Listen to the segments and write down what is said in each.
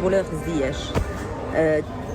footballeur Ziyech.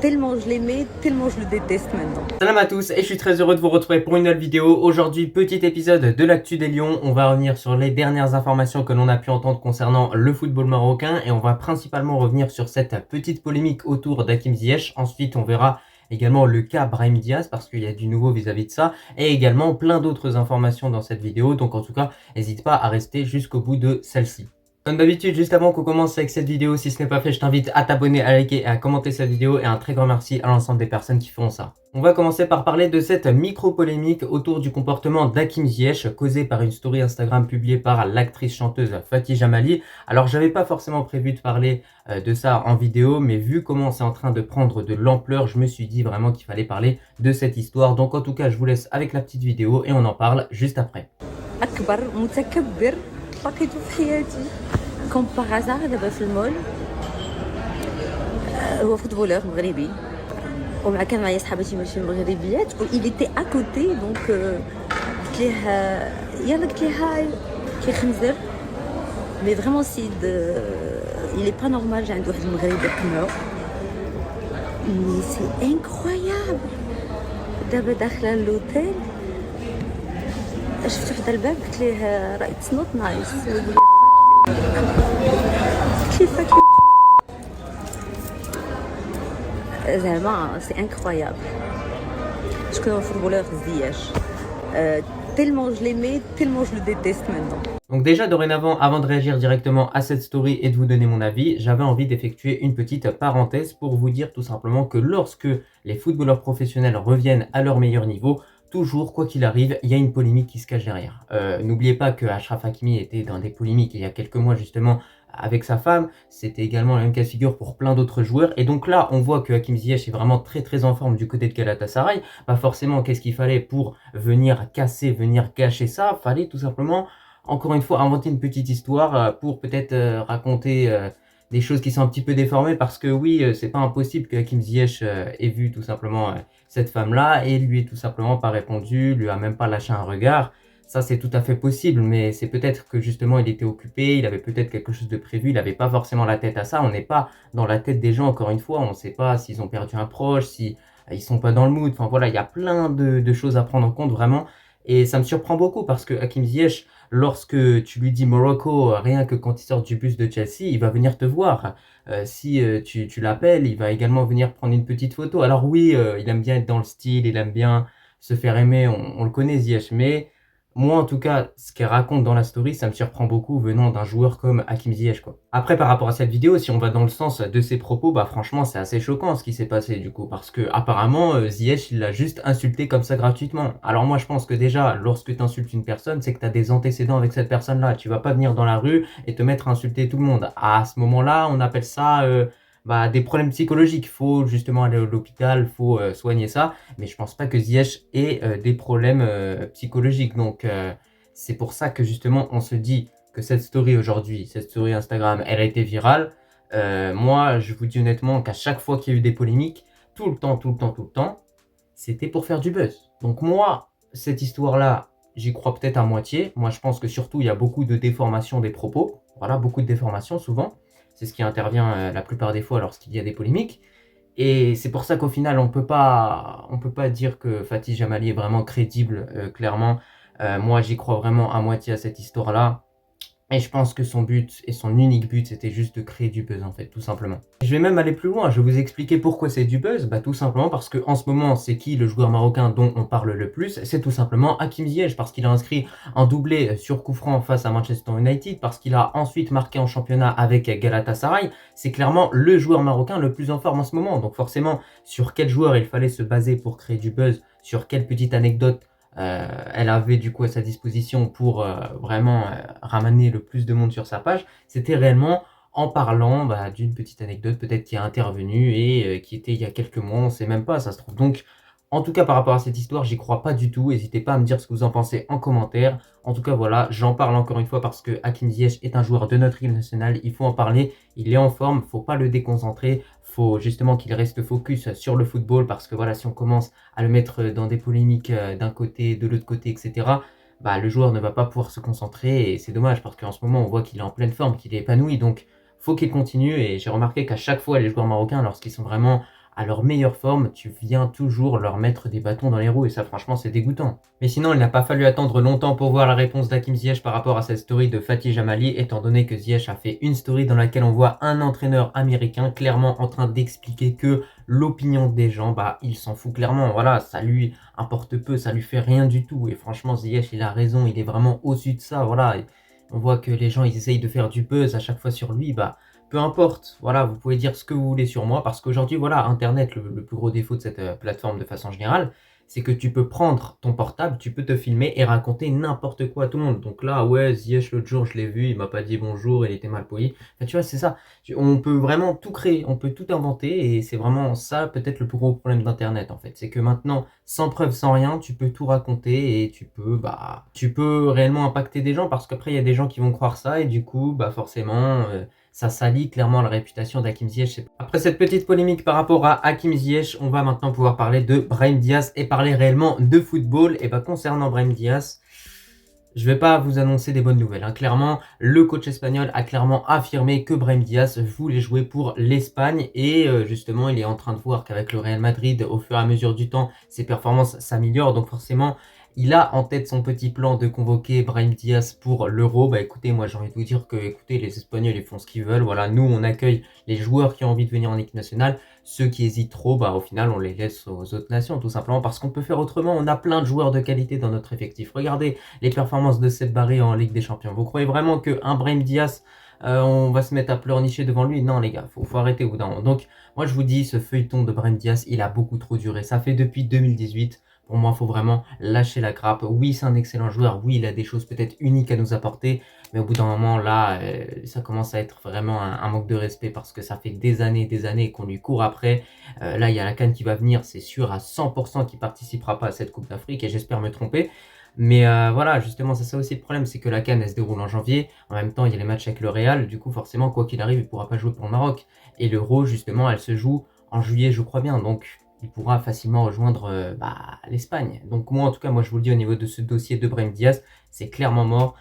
Tellement je l'aimais, tellement je le déteste maintenant. Salam à tous et je suis très heureux de vous retrouver pour une nouvelle vidéo. Aujourd'hui, petit épisode de l'actu des Lions. On va revenir sur les dernières informations que l'on a pu entendre concernant le football marocain et on va principalement revenir sur cette petite polémique autour d'Hakim Ziyech. Ensuite, on verra également le cas Brahim Diaz parce qu'il y a du nouveau vis-à-vis de ça et également plein d'autres informations dans cette vidéo. Donc en tout cas, n'hésite pas à rester jusqu'au bout de celle-ci. Comme d'habitude, juste avant qu'on commence avec cette vidéo, si ce n'est pas fait, je t'invite à t'abonner, à liker et à commenter cette vidéo et un très grand merci à l'ensemble des personnes qui feront ça. On va commencer par parler de cette micro-polémique autour du comportement d'Hakim Ziyech causée par une story Instagram publiée par l'actrice chanteuse Fatih Jamali. Alors j'avais pas forcément prévu de parler de ça en vidéo, mais vu comment c'est en train de prendre de l'ampleur, je me suis dit vraiment qu'il fallait parler de cette histoire. Donc en tout cas, je vous laisse avec la petite vidéo et on en parle juste après. أكبر متكبر لقيته في حياتي كوم باغازار دابا في المول. هو فوتبولور مغربي ومع كان معايا صحاباتي ماشي مغربيات و il était à côté donc قلت ليه يلا قلت ليه هاي كيخنزر مي فريمون سيد il est pas normal جا عند واحد المغربي قمعو مي سي انكرويابل. دابا داخله لوتيل شفت وحده الباب قلت ليه راه اتس نوت نايس قلت ليه فاك زعما سي انكرويابل. شكون هو الفوتبولور زياش tellement je l'aimais, tellement je le déteste maintenant. Donc déjà dorénavant, avant de réagir directement à cette story et de vous donner mon avis, j'avais envie d'effectuer une petite parenthèse pour vous dire tout simplement que lorsque les footballeurs professionnels reviennent à leur meilleur niveau, toujours, quoi qu'il arrive, il y a une polémique qui se cache derrière. N'oubliez pas que Achraf Hakimi était dans des polémiques il y a quelques mois justement avec sa femme. C'était également la même cas de figure pour plein d'autres joueurs. Et donc là, on voit que Hakim Ziyech est vraiment très en forme du côté de Galatasaray. Bah forcément, qu'est-ce qu'il fallait pour venir casser, venir gâcher ça? Fallait tout simplement, encore une fois, inventer une petite histoire pour peut-être raconter des choses qui sont un petit peu déformées parce que oui, c'est pas impossible que Hakim Ziyech ait vu tout simplement cette femme-là et lui ait tout simplement pas répondu, lui a même pas lâché un regard. Ça, c'est tout à fait possible, mais c'est peut-être que justement, il était occupé, il avait peut-être quelque chose de prévu, il n'avait pas forcément la tête à ça. On n'est pas dans la tête des gens, encore une fois, on ne sait pas s'ils ont perdu un proche, si ils sont pas dans le mood. Enfin voilà, il y a plein de choses à prendre en compte vraiment. Et ça me surprend beaucoup parce que Hakim Ziyech, lorsque tu lui dis Morocco, rien que quand il sort du bus de Chelsea, il va venir te voir. Si tu l'appelles, il va également venir prendre une petite photo. Alors oui, il aime bien être dans le style, il aime bien se faire aimer, on le connaît Ziyech, mais moi, en tout cas, ce qu'elle raconte dans la story, ça me surprend beaucoup venant d'un joueur comme Hakim Ziyech, quoi. Après, par rapport à cette vidéo, si on va dans le sens de ses propos, bah franchement, c'est assez choquant ce qui s'est passé du coup, parce que apparemment, Ziyech, il l'a juste insulté comme ça gratuitement. Alors moi, je pense que déjà, lorsque tu insultes une personne, c'est que tu as des antécédents avec cette personne-là. Tu vas pas venir dans la rue et te mettre à insulter tout le monde. À ce moment-là, on appelle ça des problèmes psychologiques. Il faut justement aller à l'hôpital, il faut soigner ça. Mais je pense pas que Ziyech ait des problèmes psychologiques. Donc c'est pour ça que justement on se dit que cette story aujourd'hui, cette story Instagram, elle a été virale. Moi, je vous dis honnêtement qu'à chaque fois qu'il y a eu des polémiques, tout le temps, c'était pour faire du buzz. Donc moi, cette histoire-là, j'y crois peut-être à moitié. Moi, je pense que surtout, il y a beaucoup de déformation des propos. Voilà, beaucoup de déformation souvent. C'est ce qui intervient la plupart des fois lorsqu'il y a des polémiques. Et c'est pour ça qu'au final, on peut pas dire que Fatih Jamali est vraiment crédible, clairement. Moi, j'y crois vraiment à moitié à cette histoire-là. Et je pense que son but, et son unique but, c'était juste de créer du buzz en fait, tout simplement. Je vais même aller plus loin, je vais vous expliquer pourquoi c'est du buzz. Bah tout simplement parce que en ce moment, c'est qui le joueur marocain dont on parle le plus? C'est tout simplement Hakim Ziyech, parce qu'il a inscrit un doublé sur coup franc face à Manchester United, parce qu'il a ensuite marqué en championnat avec Galatasaray. C'est clairement le joueur marocain le plus en forme en ce moment. Donc forcément, sur quel joueur il fallait se baser pour créer du buzz, sur quelle petite anecdote elle avait du coup à sa disposition pour vraiment ramener le plus de monde sur sa page, c'était réellement en parlant d'une petite anecdote peut-être qui a intervenu et qui était il y a quelques mois, on sait même pas, ça se trouve. Donc en tout cas par rapport à cette histoire, j'y crois pas du tout, n'hésitez pas à me dire ce que vous en pensez en commentaire. En tout cas voilà, j'en parle encore une fois parce que Hakim Ziyech est un joueur de notre équipe nationale, il faut en parler, il est en forme, faut pas le déconcentrer, faut justement qu'il reste focus sur le football parce que voilà, si on commence à le mettre dans des polémiques d'un côté, de l'autre côté, etc., le joueur ne va pas pouvoir se concentrer et c'est dommage parce qu'en ce moment on voit qu'il est en pleine forme, qu'il est épanoui. Donc faut qu'il continue. Et j'ai remarqué qu'à chaque fois, les joueurs marocains, lorsqu'ils sont vraiment à leur meilleure forme, tu viens toujours leur mettre des bâtons dans les roues et ça franchement c'est dégoûtant. Mais sinon il n'a pas fallu attendre longtemps pour voir la réponse d'Hakim Ziyech par rapport à cette story de Fatih Jamali, étant donné que Ziyech a fait une story dans laquelle on voit un entraîneur américain clairement en train d'expliquer que l'opinion des gens, bah il s'en fout clairement, voilà, ça lui importe peu, ça lui fait rien du tout. Et franchement Ziyech il a raison, il est vraiment au-dessus de ça, voilà. Et on voit que les gens ils essayent de faire du buzz à chaque fois sur lui, bah peu importe, voilà, vous pouvez dire ce que vous voulez sur moi, parce qu'aujourd'hui, voilà, Internet, le plus gros défaut de cette plateforme de façon générale, c'est que tu peux prendre ton portable, tu peux te filmer et raconter n'importe quoi à tout le monde. Donc là, ouais, Ziyech, l'autre jour, je l'ai vu, il m'a pas dit bonjour, il était mal poli. Enfin, tu vois, c'est ça. On peut vraiment tout créer, on peut tout inventer, et c'est vraiment ça, peut-être, le plus gros problème d'Internet, en fait. C'est que maintenant, sans preuve, sans rien, tu peux tout raconter et tu peux réellement impacter des gens, parce qu'après, il y a des gens qui vont croire ça, et du coup, bah, forcément, ça salit clairement la réputation d'Hakim Ziyech. Après cette petite polémique par rapport à Hakim Ziyech, on va maintenant pouvoir parler de Brahim Diaz et parler réellement de football. Et bah concernant Brahim Diaz, je vais pas vous annoncer des bonnes nouvelles. Clairement, le coach espagnol a clairement affirmé que Brahim Diaz voulait jouer pour l'Espagne et justement, il est en train de voir qu'avec le Real Madrid, au fur et à mesure du temps, ses performances s'améliorent. Donc forcément, il a en tête son petit plan de convoquer Brahim Diaz pour l'Euro. Bah écoutez, moi j'ai envie de vous dire que écoutez, les Espagnols ils font ce qu'ils veulent. Voilà, nous on accueille les joueurs qui ont envie de venir en équipe nationale. Ceux qui hésitent trop, bah au final on les laisse aux autres nations tout simplement parce qu'on peut faire autrement. On a plein de joueurs de qualité dans notre effectif. Regardez les performances de Seth Barry en Ligue des Champions. Vous croyez vraiment qu'un Brahim Diaz, on va se mettre à pleurnicher devant lui? Non les gars, faut arrêter au bout d'un moment. Donc moi je vous dis, ce feuilleton de Brahim Diaz, il a beaucoup trop duré. Ça fait depuis 2018. Pour moi, il faut vraiment lâcher la grappe. Oui, c'est un excellent joueur. Oui, il a des choses peut-être uniques à nous apporter. Mais au bout d'un moment, là, ça commence à être vraiment un manque de respect parce que ça fait des années qu'on lui court après. Là, il y a la CAN qui va venir. C'est sûr à 100% qu'il ne participera pas à cette Coupe d'Afrique et j'espère me tromper. Mais voilà, justement, c'est ça aussi le problème, c'est que la CAN, elle se déroule en janvier. En même temps, il y a les matchs avec le Real. Du coup, forcément, quoi qu'il arrive, il ne pourra pas jouer pour le Maroc. Et l'Euro, justement, elle se joue en juillet, je crois bien. Donc, il pourra facilement rejoindre l'Espagne. Donc moi, en tout cas, moi je vous le dis au niveau de ce dossier de Brahim Diaz, c'est clairement mort.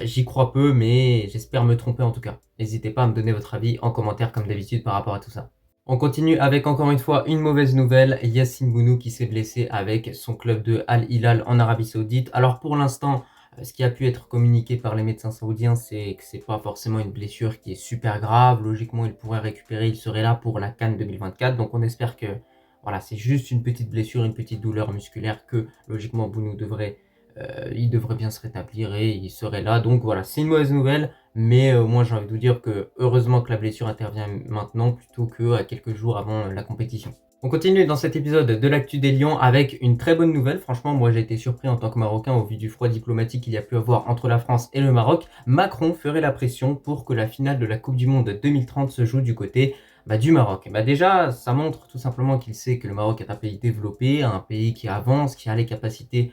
J'y crois peu, mais j'espère me tromper en tout cas. N'hésitez pas à me donner votre avis en commentaire comme d'habitude par rapport à tout ça. On continue avec encore une fois une mauvaise nouvelle, Yassine Bounou qui s'est blessé avec son club de Al Hilal en Arabie Saoudite. Alors pour l'instant, ce qui a pu être communiqué par les médecins saoudiens, c'est que c'est pas forcément une blessure qui est super grave. Logiquement, il pourrait récupérer, il serait là pour la CAN 2024. Donc on espère que voilà, c'est juste une petite blessure, une petite douleur musculaire que logiquement Bounou il devrait bien se rétablir et il serait là. Donc voilà, c'est une mauvaise nouvelle, mais moi j'ai envie de vous dire que heureusement que la blessure intervient maintenant plutôt qu'à quelques jours avant la compétition. On continue dans cet épisode de l'actu des Lions avec une très bonne nouvelle. Franchement, moi j'ai été surpris en tant que Marocain au vu du froid diplomatique qu'il y a pu avoir entre la France et le Maroc. Macron ferait la pression pour que la finale de la Coupe du Monde 2030 se joue du côté du Maroc. Déjà, ça montre tout simplement qu'il sait que le Maroc est un pays développé, un pays qui avance, qui a les capacités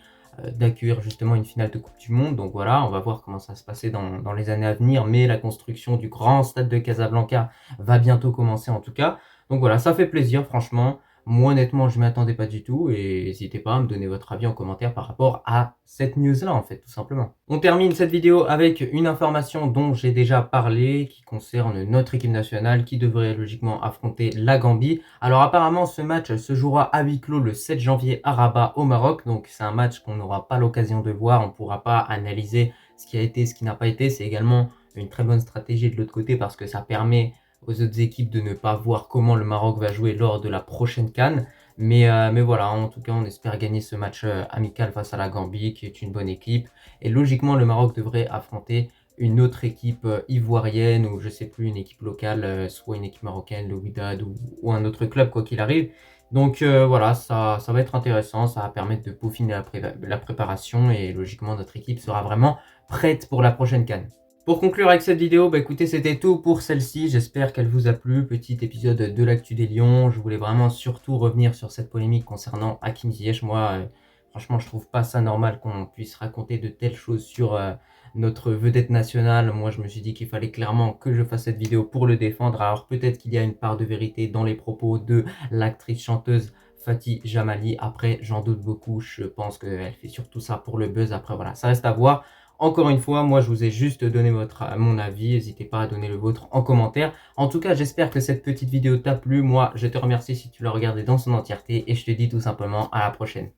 d'accueillir justement une finale de Coupe du Monde. Donc voilà, on va voir comment ça va se passer dans les années à venir, mais la construction du grand stade de Casablanca va bientôt commencer en tout cas. Donc voilà, ça fait plaisir franchement. Moi honnêtement, je ne m'y attendais pas du tout et n'hésitez pas à me donner votre avis en commentaire par rapport à cette news-là en fait, tout simplement. On termine cette vidéo avec une information dont j'ai déjà parlé qui concerne notre équipe nationale qui devrait logiquement affronter la Gambie. Alors apparemment, ce match se jouera à huis clos le 7 janvier à Rabat au Maroc. Donc c'est un match qu'on n'aura pas l'occasion de voir, on ne pourra pas analyser ce qui a été, ce qui n'a pas été. C'est également une très bonne stratégie de l'autre côté parce que ça permet aux autres équipes de ne pas voir comment le Maroc va jouer lors de la prochaine CAN. Mais voilà, en tout cas, on espère gagner ce match amical face à la Gambie, qui est une bonne équipe. Et logiquement, le Maroc devrait affronter une autre équipe ivoirienne ou je sais plus, une équipe locale, soit une équipe marocaine, le Wydad ou un autre club, quoi qu'il arrive. Donc voilà, ça va être intéressant, ça va permettre de peaufiner la préparation et logiquement, notre équipe sera vraiment prête pour la prochaine CAN. Pour conclure avec cette vidéo, écoutez, c'était tout pour celle-ci. J'espère qu'elle vous a plu. Petit épisode de l'actu des Lions. Je voulais vraiment surtout revenir sur cette polémique concernant Hakim Ziyech. Moi, franchement, je trouve pas ça normal qu'on puisse raconter de telles choses sur notre vedette nationale. Moi, je me suis dit qu'il fallait clairement que je fasse cette vidéo pour le défendre. Alors peut-être qu'il y a une part de vérité dans les propos de l'actrice chanteuse Fatih Jamali. Après, j'en doute beaucoup. Je pense qu'elle fait surtout ça pour le buzz. Après, voilà, ça reste à voir. Encore une fois, moi je vous ai juste donné mon avis, n'hésitez pas à donner le vôtre en commentaire. En tout cas, j'espère que cette petite vidéo t'a plu. Moi, je te remercie si tu l'as regardée dans son entièreté et je te dis tout simplement à la prochaine.